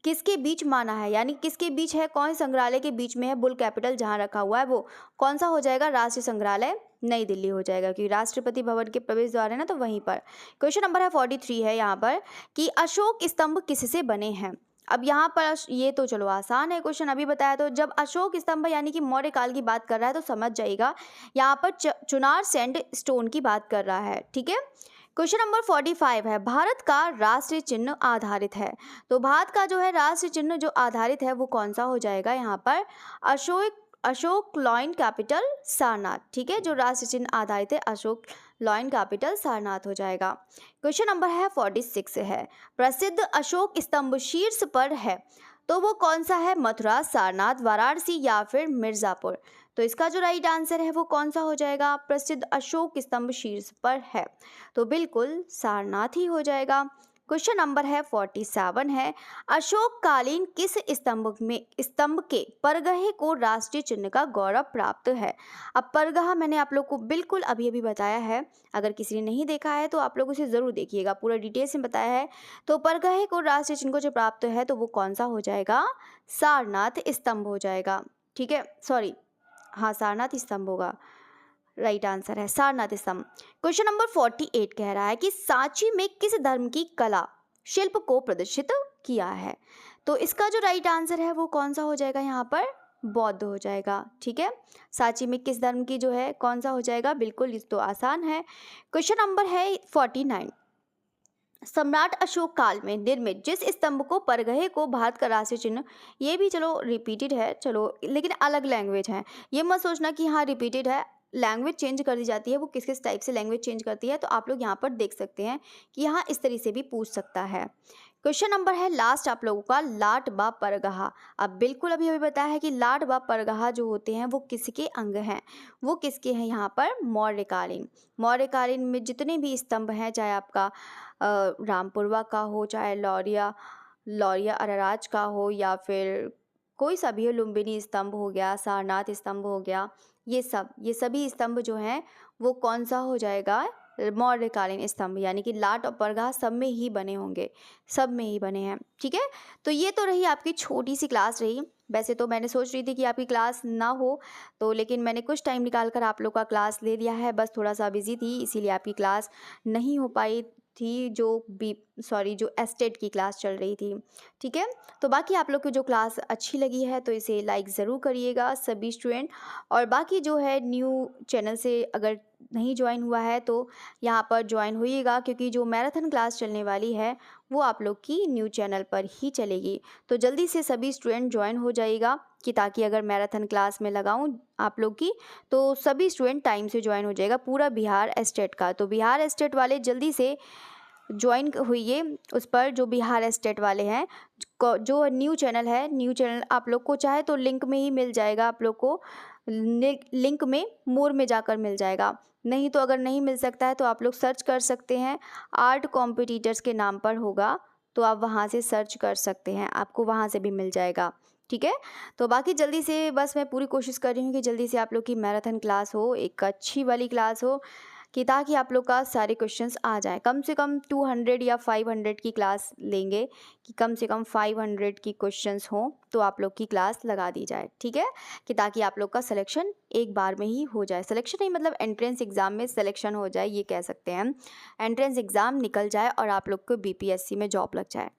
किसके बीच माना है, यानी किसके बीच है? कौन संग्रहालय के बीच में है बुल कैपिटल जहाँ रखा हुआ है? वो कौन सा हो जाएगा? राष्ट्रीय संग्रहालय नई दिल्ली हो जाएगा, क्योंकि राष्ट्रपति भवन के प्रवेश द्वार है ना, तो वहीं पर। क्वेश्चन नंबर है 43 है यहाँ पर कि अशोक स्तंभ किससे बने हैं? अब यहाँ पर ये तो चलो आसान है क्वेश्चन, अभी बताया। तो जब अशोक स्तंभ यानी कि मौर्य काल की बात कर रहा है तो समझ जाइएगा यहाँ पर चुनार सैंड स्टोन की बात कर रहा है। ठीक है, क्वेश्चन नंबर 45 है भारत का राष्ट्रीय चिन्ह आधारित है। तो भारत का जो है राष्ट्रीय चिन्ह जो आधारित है वो कौन सा हो जाएगा? यहाँ पर अशोक लॉयन कैपिटल सारनाथ। ठीक है, जो राष्ट्रीय चिन्ह आधारित है अशोक लॉयन कैपिटल सारनाथ हो जाएगा। क्वेश्चन नंबर है 46 है प्रसिद्ध अशोक स्तंभ शीर्ष पर है, तो वो कौन सा है? मथुरा, सारनाथ, वाराणसी या फिर मिर्जापुर? तो इसका जो राइट आंसर है वो कौन सा हो जाएगा? प्रसिद्ध अशोक स्तंभ शीर्ष पर है, तो बिल्कुल सारनाथ ही हो जाएगा। क्वेश्चन नंबर है 47 है अशोक कालीन किस स्तंभ के परगहे को राष्ट्रीय चिन्ह का गौरव प्राप्त है? अब परगहा मैंने आप लोग को बिल्कुल अभी अभी बताया है, अगर किसी ने नहीं देखा है तो आप लोग उसे जरूर देखिएगा, पूरा डिटेल्स में बताया है। तो परगहे को राष्ट्रीय चिन्ह को जो प्राप्त है तो वो कौन सा हो जाएगा? सारनाथ स्तंभ हो जाएगा। ठीक है, सॉरी, हाँ सारनाथ स्तंभ होगा, राइट आंसर है सारनाथ स्तंभ। क्वेश्चन नंबर 48 कह रहा है कि सांची में किस धर्म की कला शिल्प को प्रदर्शित किया है। तो इसका जो राइट आंसर है वो कौन सा हो जाएगा यहाँ पर? बौद्ध हो जाएगा। ठीक है, सांची में किस धर्म की जो है कौन सा हो जाएगा? बिल्कुल, ये तो आसान है। क्वेश्चन नंबर है 49। सम्राट अशोक काल में निर्मित जिस स्तंभ को परगहे को भारत का राष्ट्रीय चिन्ह, ये भी चलो रिपीटेड है, चलो लेकिन अलग लैंग्वेज है। ये मत सोचना कि हाँ रिपीटेड है, लैंग्वेज चेंज कर दी जाती है, वो किस किस टाइप से लैंग्वेज चेंज करती है, तो आप लोग यहाँ पर देख सकते हैं कि यहाँ इस तरीके से भी पूछ सकता है। क्वेश्चन नंबर है लास्ट आप लोगों का, लाट व परगहा। अब बिल्कुल अभी अभी बताया है कि लाट व परगहा जो होते हैं वो किसके अंग हैं? वो किसके हैं यहाँ पर? मौर्यकालीन। मौर्यकालीन में जितने भी स्तंभ हैं, चाहे आपका रामपुरवा का हो, चाहे लौरिया लौरिया अराराज का हो, या फिर कोई सा भी हो, लुम्बिनी स्तंभ हो गया, सारनाथ स्तंभ हो गया, ये सभी स्तंभ जो हैं वो कौन सा हो जाएगा? मौर्यकालीन स्तंभ, यानी कि लाट और परगहा सब में ही बने होंगे, सब में ही बने हैं। ठीक है, तो ये तो रही आपकी छोटी सी क्लास रही। वैसे तो मैंने सोच रही थी कि आपकी क्लास ना हो, तो लेकिन मैंने कुछ टाइम निकाल कर आप लोग का क्लास ले लिया है। बस थोड़ा सा बिजी थी, इसीलिए आपकी क्लास नहीं हो पाई थी, जो एस्टेट की क्लास चल रही थी। ठीक है, तो बाकी आप लोग को जो क्लास अच्छी लगी है तो इसे लाइक ज़रूर करिएगा सभी स्टूडेंट। और बाकी जो है न्यू चैनल से अगर नहीं ज्वाइन हुआ है तो यहाँ पर ज्वाइन होइएगा, क्योंकि जो मैराथन क्लास चलने वाली है वो आप लोग की न्यू चैनल पर ही चलेगी। तो जल्दी से सभी स्टूडेंट ज्वाइन हो जाइएगा, कि ताकि अगर मैराथन क्लास में लगाऊं आप लोग की तो सभी स्टूडेंट टाइम से ज्वाइन हो जाएगा, पूरा बिहार स्टेट का। तो बिहार स्टेट वाले जल्दी से ज्वाइन होइए उस पर, जो बिहार स्टेट वाले हैं। जो न्यू चैनल है, न्यू चैनल आप लोग को चाहे तो लिंक में ही मिल जाएगा, आप लोग को लिंक में मोर में जाकर मिल जाएगा। नहीं तो अगर नहीं मिल सकता है तो आप लोग सर्च कर सकते हैं, आर्ट कॉम्पिटिटर्स के नाम पर होगा, तो आप वहाँ से सर्च कर सकते हैं, आपको वहाँ से भी मिल जाएगा। ठीक है, तो बाकी जल्दी से, बस मैं पूरी कोशिश कर रही हूँ कि जल्दी से आप लोग की मैराथन क्लास हो, एक अच्छी वाली क्लास हो, कि ताकि आप लोग का सारे क्वेश्चंस आ जाएँ। कम से कम 200 या 500 की क्लास लेंगे, कि कम से कम 500 की क्वेश्चंस हों तो आप लोग की क्लास लगा दी जाए। ठीक है, कि ताकि आप लोग का सिलेक्शन एक बार में ही हो जाए। सिलेक्शन नहीं मतलब एंट्रेंस एग्ज़ाम में सिलेक्शन हो जाए, ये कह सकते हैं हम। एंट्रेंस एग्ज़ाम निकल जाए और आप लोग को बीपीएससी में जॉब लग जाए।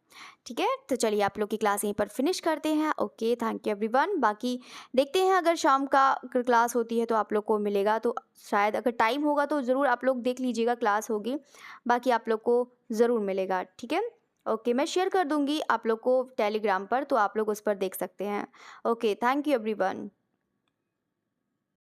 ठीक है, तो चलिए आप लोग की क्लास यहीं पर फिनिश करते हैं। Okay, thank you everyone. बाकी देखते हैं, अगर शाम का अगर क्लास होती है तो आप लोग को मिलेगा, तो शायद अगर टाइम होगा तो ज़रूर आप लोग देख लीजिएगा, क्लास होगी, बाकी आप लोग को ज़रूर मिलेगा। ठीक है, ओके, मैं शेयर कर दूंगी आप लोग को टेलीग्राम पर, तो आप लोग उस पर देख सकते हैं। Okay, thank you everyone.